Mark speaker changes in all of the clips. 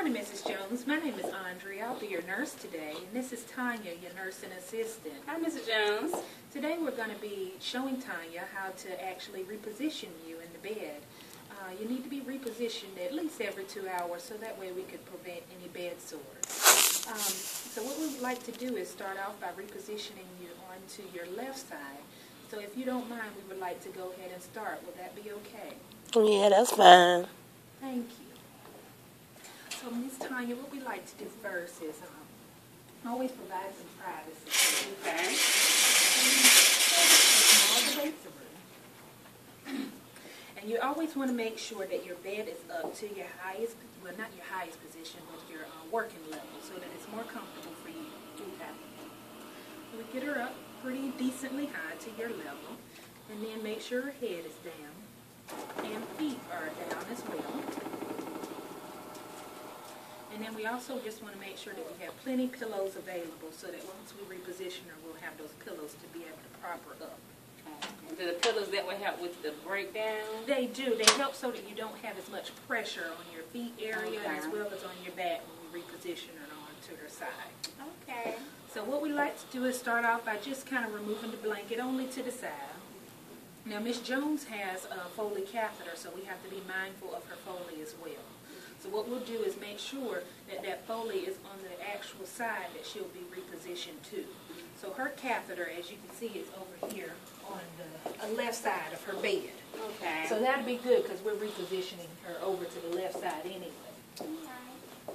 Speaker 1: morning, Mrs. Jones. My name is Andrea. I'll be your nurse today, and this is Tanya, your nursing assistant.
Speaker 2: Hi, Mrs. Jones.
Speaker 1: Today we're going to be showing Tanya how to actually reposition you in the bed. You need to be repositioned at least every 2 hours, so that way we could prevent any bed sores. So what we would like to do is start off by repositioning you onto your left side. So if you don't mind, we would like to go ahead and start. Would that be okay?
Speaker 3: Yeah, that's fine.
Speaker 1: Thank you. So, Miss Tanya, what we like to do first is always provide some privacy.
Speaker 2: Okay.
Speaker 1: All the way through. And you always want to make sure that your bed is up to your highest, well, not your highest position, but your working level, so that it's more comfortable for you. Okay. We get her up pretty decently high to your level, and then make sure her head is down, and feet are down as well. And then we also just want to make sure that we have plenty pillows available, so that once we reposition her, we'll have those pillows to be able to prop her up.
Speaker 2: Do the pillows that will help with the breakdown?
Speaker 1: They do. They help so that you don't have as much pressure on your feet area as well as on your back when we reposition her onto her side.
Speaker 2: Okay.
Speaker 1: So what we like to do is start off by just kind of removing the blanket only to the side. Now, Miss Jones has a Foley catheter, so we have to be mindful of her Foley as well. So what we'll do is make sure that that Foley is on the actual side that she'll be repositioned to. So her catheter, as you can see, is over here on the left side of her bed.
Speaker 2: Okay.
Speaker 1: So that'll be good because we're repositioning her over to the left side anyway.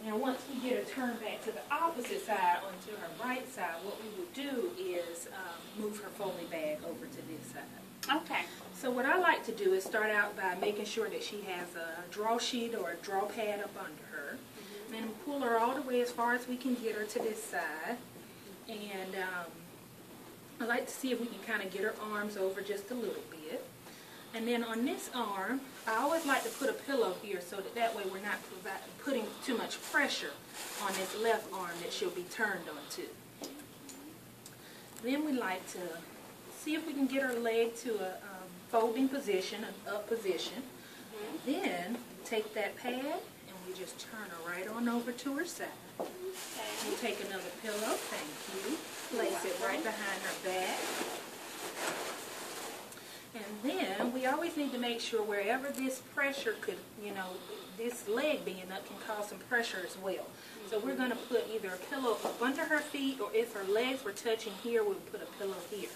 Speaker 1: Now once we get her turned back to the opposite side onto her right side, what we will do is move her Foley bag over to this side.
Speaker 2: Okay.
Speaker 1: So what I like to do is start out by making sure that she has a draw sheet or a draw pad up under her. Then pull her all the way as far as we can get her to this side. And I like to see if we can kind of get her arms over just a little bit. And then on this arm, I always like to put a pillow here so that way we're not putting too much pressure on this left arm that she'll be turned onto. Then we like to see if we can get her leg to a folding position, an up position. Then take that pad and we just turn her right on over to her side. We'll take another pillow, thank you. Place it right behind her back. And then we always need to make sure wherever this pressure could, this leg being up can cause some pressure as well. So we're going to put either a pillow up under her feet, or if her legs were touching here, we'll put a pillow here.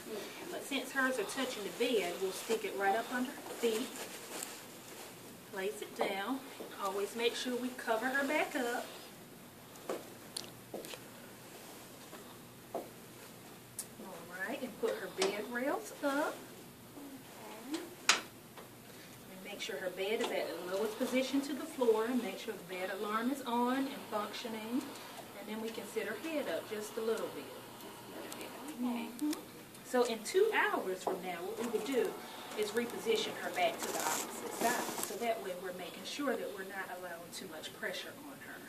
Speaker 1: But since hers are touching the bed, we'll stick it right up under her feet. Place it down. Always make sure we cover her back up. Alright, and put her bed rails up. Make sure her bed is at the lowest position to the floor, and make sure the bed alarm is on and functioning. And then we can sit her head up just a little bit.
Speaker 2: Okay.
Speaker 1: So in 2 hours from now, what we would do is reposition her back to the opposite side. So that way we're making sure that we're not allowing too much pressure on her.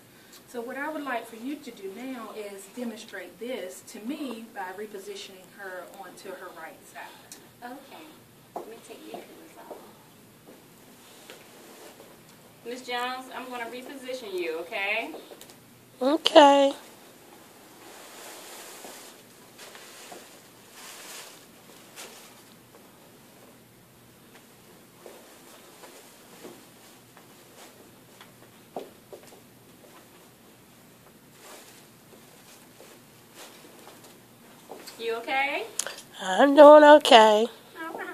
Speaker 1: So what I would like for you to do now is demonstrate this to me by repositioning her onto her right side.
Speaker 2: Okay. Let me take these pillows off. Miss Jones, I'm going to reposition you, okay?
Speaker 3: Okay.
Speaker 2: You okay?
Speaker 3: I'm doing okay.
Speaker 2: All right.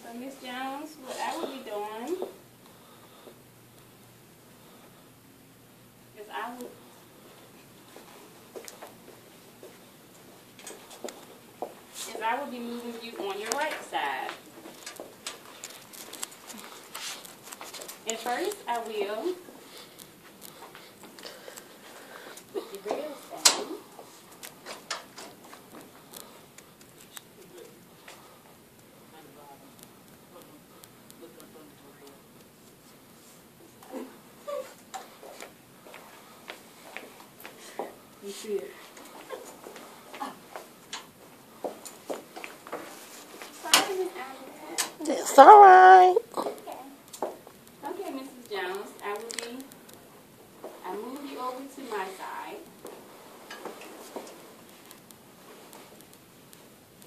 Speaker 2: So, Miss Jones, what I will be doing is I will be moving you on your right side. And first, I will put the rails down. sit. Sorry, Miss Andrea.
Speaker 3: That's all right.
Speaker 2: Okay. Okay, Mrs. Jones, I move you over to my side.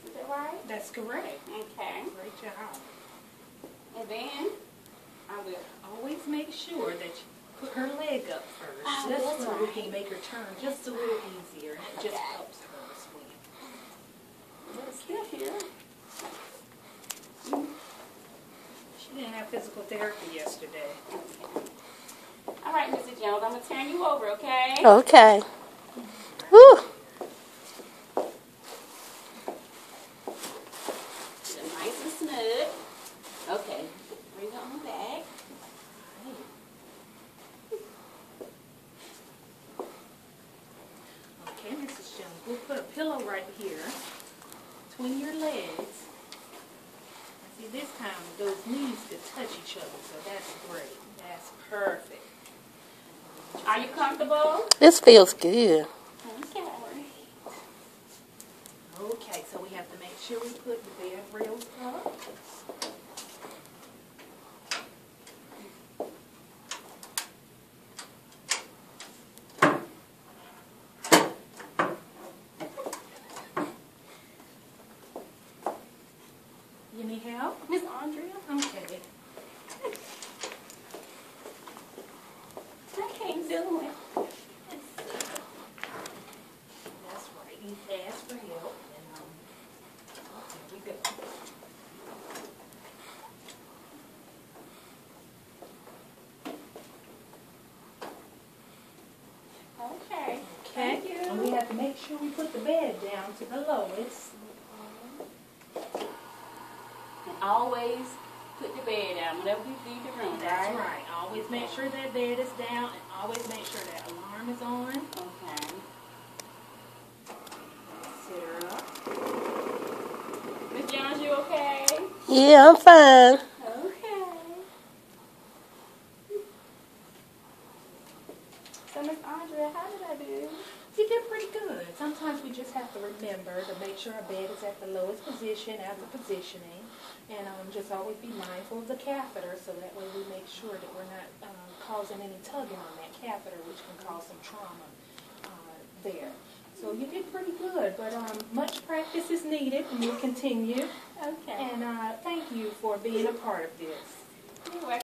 Speaker 2: Is that right?
Speaker 1: That's correct.
Speaker 2: Okay.
Speaker 1: Great job.
Speaker 2: And then I will.
Speaker 1: Always make sure that you put her leg up first,
Speaker 2: Oh,
Speaker 1: just
Speaker 2: that's
Speaker 1: so we
Speaker 2: right.
Speaker 1: can make her turn just a little easier, and it just helps her swim.
Speaker 2: Let's get here.
Speaker 1: She didn't have physical therapy yesterday.
Speaker 2: Okay. All right, Mrs. Jones, I'm going to turn you over, okay?
Speaker 3: Okay. Whew.
Speaker 2: Get it nice and snug. Okay. Bring her on back.
Speaker 1: Okay, Mrs. Jones, we'll put a pillow right here between your legs. See, this time those knees to touch each other, so that's great. That's perfect.
Speaker 2: Are you comfortable?
Speaker 3: This feels good.
Speaker 2: Okay.
Speaker 1: Okay, so we have to make sure we put the bed rails up. You need help?
Speaker 2: Miss Andrea?
Speaker 1: Okay.
Speaker 2: I can't do it.
Speaker 1: That's right. You ask for help, and here we go.
Speaker 2: Okay.
Speaker 1: Okay.
Speaker 2: Thank you.
Speaker 1: And we have to make sure we put the bed down to the lowest.
Speaker 2: And always put the bed down whenever you leave the room,
Speaker 1: That's
Speaker 2: right?
Speaker 1: right. Always make sure that bed is down, and always make sure that alarm is on.
Speaker 2: Okay.
Speaker 1: Sit her up.
Speaker 2: Miss Jones, you okay?
Speaker 3: Yeah, I'm fine.
Speaker 2: Okay. So, Miss Andrea, how did I do?
Speaker 1: You did pretty good. Sometimes we just have to remember to make sure our bed is at the lowest position after positioning. And just always be mindful of the catheter, so that way we make sure that we're not causing any tugging on that catheter, which can cause some trauma there. So you did pretty good, but much practice is needed, and we'll continue.
Speaker 2: Okay.
Speaker 1: And thank you for being a part of this.
Speaker 2: You're welcome.